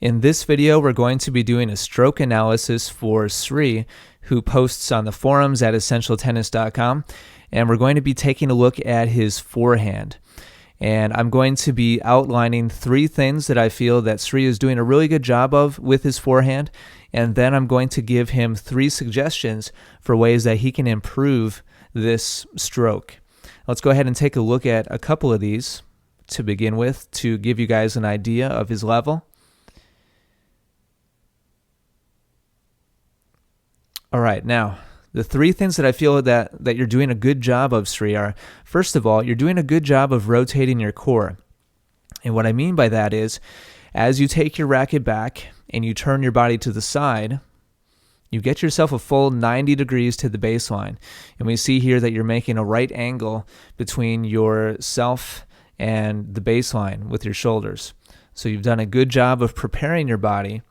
In this video, we're going to be doing a stroke analysis for Sri, who posts on the forums at essentialtennis.com, and we're going to be taking a look at his forehand. And I'm going to be outlining 3 things that I feel that Sri is doing a really good job of with his forehand, and then I'm going to give him 3 suggestions for ways that he can improve this stroke. Let's go ahead and take a look at a couple of these to begin with to give you guys an idea of his level. All right, now, the 3 things that I feel that you're doing a good job of, Sri, are, first of all, you're doing a good job of rotating your core. And what I mean by that is, as you take your racket back and you turn your body to the side, you get yourself a full 90 degrees to the baseline. And we see here that you're making a right angle between yourself and the baseline with your shoulders. So you've done a good job of preparing your body.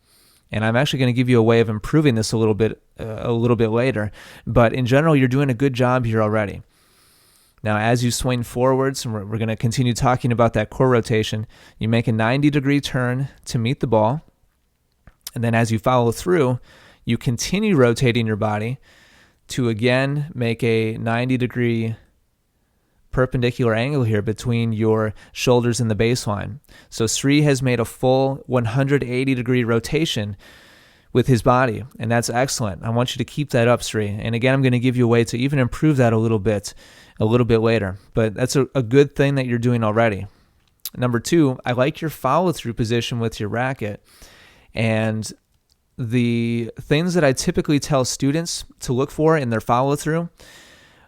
And I'm actually going to give you a way of improving this a little bit later. But in general, you're doing a good job here already. Now, as you swing forwards, and we're going to continue talking about that core rotation, you make a 90-degree turn to meet the ball. And then as you follow through, you continue rotating your body to again make a 90-degree perpendicular angle here between your shoulders and the baseline. So Sri has made a full 180-degree rotation with his body, and that's excellent. I want you to keep that up, Sri. And again, I'm going to give you a way to even improve that a little bit later. But that's a good thing that you're doing already. Number 2, I like your follow-through position with your racket. And the things that I typically tell students to look for in their follow-through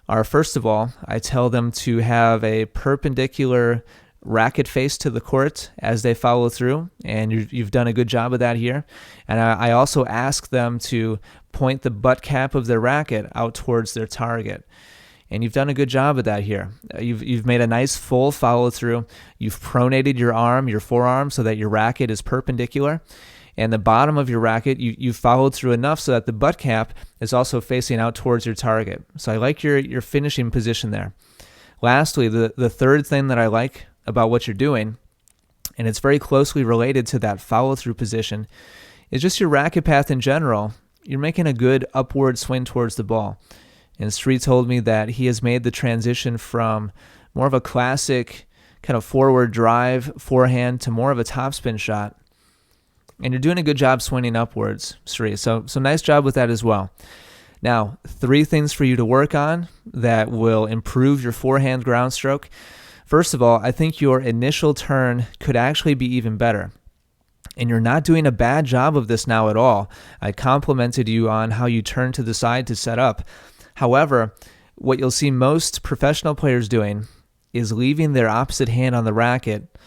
are, first of all, I tell them to have a perpendicular racket face to the court as they follow through, and you've done a good job of that here. And I also ask them to point the butt cap of their racket out towards their target. And you've done a good job of that here. You've made a nice full follow through. You've pronated your forearm, so that your racket is perpendicular. And the bottom of your racket, you've followed through enough so that the butt cap is also facing out towards your target. So I like your finishing position there. Lastly, the third thing that I like about what you're doing, and it's very closely related to that follow-through position, is just your racket path in general. You're making a good upward swing towards the ball. And Sri told me that he has made the transition from more of a classic kind of forward drive forehand to more of a topspin shot. And you're doing a good job swinging upwards, Sri. So nice job with that as well. Now, 3 things for you to work on that will improve your forehand ground stroke. First of all, I think your initial turn could actually be even better. And you're not doing a bad job of this now at all. I complimented you on how you turn to the side to set up. However, what you'll see most professional players doing is leaving their opposite hand on the racket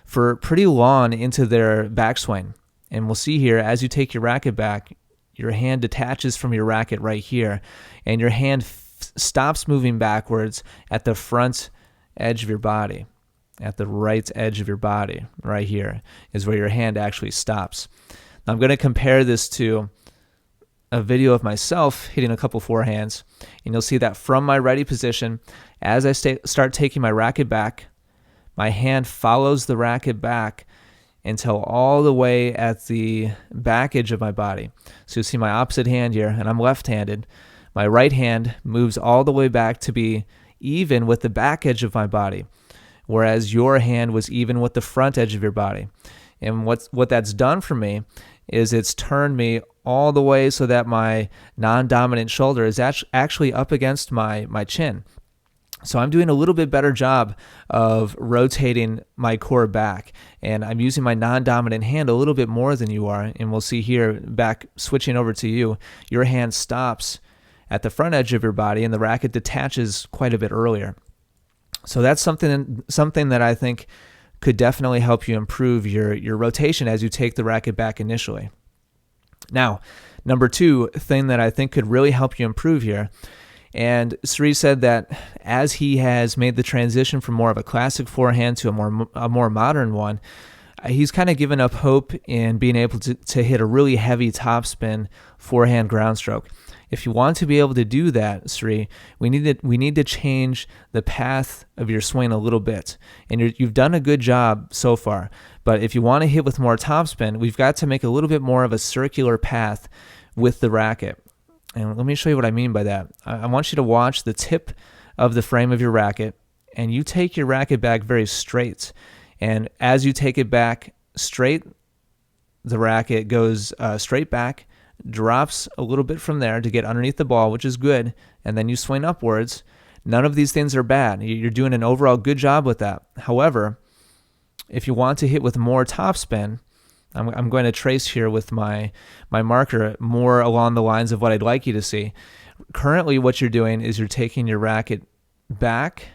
for pretty long into their backswing. And we'll see here, as you take your racket back, your hand detaches from your racket right here, and your hand stops moving backwards at the front edge of your body, at the right edge of your body, right here, is where your hand actually stops. Now, I'm going to compare this to a video of myself hitting a couple forehands, and you'll see that from my ready position, as I start taking my racket back, my hand follows the racket back until all the way at the back edge of my body. So you see my opposite hand here, and I'm left-handed. My right hand moves all the way back to be even with the back edge of my body, whereas your hand was even with the front edge of your body. And what that's done for me is it's turned me all the way so that my non-dominant shoulder is actually up against my chin. So I'm doing a little bit better job of rotating my core back, and I'm using my non-dominant hand a little bit more than you are. And we'll see here, back switching over to you, your hand stops at the front edge of your body, and the racket detaches quite a bit earlier. So that's something that I think could definitely help you improve your rotation as you take the racket back initially. Now, number 2 thing that I think could really help you improve here, and Sri said that as he has made the transition from more of a classic forehand to a more modern one, he's kind of given up hope in being able to hit a really heavy topspin forehand ground stroke. If you want to be able to do that, Sri, we need to change the path of your swing a little bit. And you've done a good job so far. But if you want to hit with more topspin, we've got to make a little bit more of a circular path with the racket. And let me show you what I mean by that. I want you to watch the tip of the frame of your racket, and you take your racket back very straight. And as you take it back straight, the racket goes straight back, drops a little bit from there to get underneath the ball, which is good, and then you swing upwards. None of these things are bad. You're doing an overall good job with that. However, if you want to hit with more topspin, I'm going to trace here with my marker more along the lines of what I'd like you to see. Currently, what you're doing is you're taking your racket back,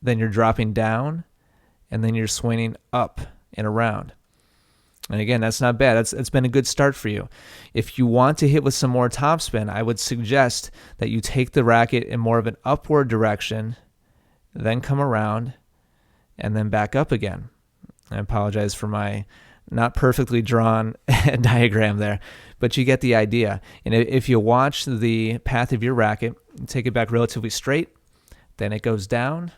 then you're dropping down, and then you're swinging up and around. And again, that's not bad. It's been a good start for you. If you want to hit with some more topspin, I would suggest that you take the racket in more of an upward direction, then come around, and then back up again. I apologize for my not perfectly drawn diagram there, but you get the idea. And if you watch the path of your racket, take it back relatively straight, then it goes down,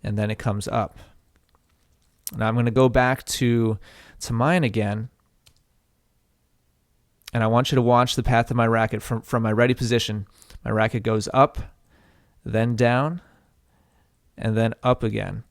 and then it comes up. Now I'm going to go back to mine again, and I want you to watch the path of my racket from my ready position. My racket goes up, then down, and then up again.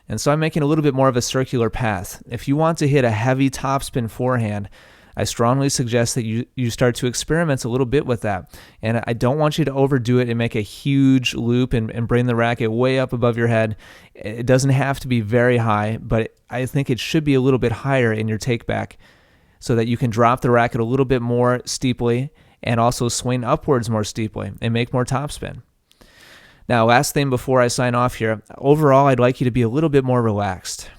And so I'm making a little bit more of a circular path. If you want to hit a heavy topspin forehand, I strongly suggest that you start to experiment a little bit with that. And I don't want you to overdo it and make a huge loop and bring the racket way up above your head. It doesn't have to be very high, but I think it should be a little bit higher in your take back so that you can drop the racket a little bit more steeply and also swing upwards more steeply and make more topspin. Now, last thing before I sign off here, overall, I'd like you to be a little bit more relaxed.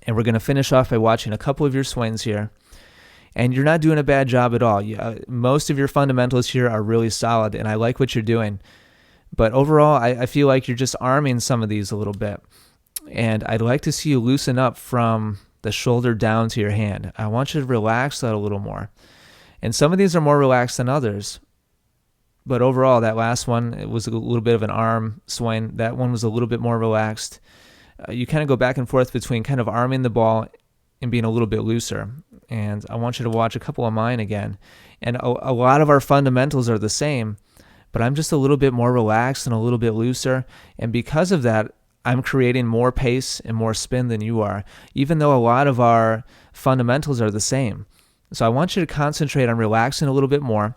And we're going to finish off by watching a couple of your swings here. And you're not doing a bad job at all. Most of your fundamentals here are really solid, and I like what you're doing. But overall, I feel like you're just arming some of these a little bit. And I'd like to see you loosen up from the shoulder down to your hand. I want you to relax that a little more. And some of these are more relaxed than others. But overall, that last one, it was a little bit of an arm swing. That one was a little bit more relaxed. You kind of go back and forth between kind of arming the ball and being a little bit looser. And I want you to watch a couple of mine again. And a lot of our fundamentals are the same, but I'm just a little bit more relaxed and a little bit looser. And because of that, I'm creating more pace and more spin than you are, even though a lot of our fundamentals are the same. So I want you to concentrate on relaxing a little bit more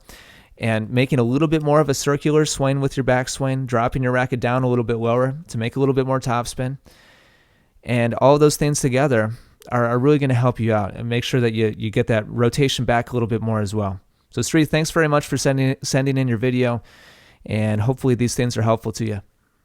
and making a little bit more of a circular swing with your backswing, dropping your racket down a little bit lower to make a little bit more topspin. And all of those things together are really going to help you out and make sure that you get that rotation back a little bit more as well. So Sri, thanks very much for sending in your video, and hopefully these things are helpful to you.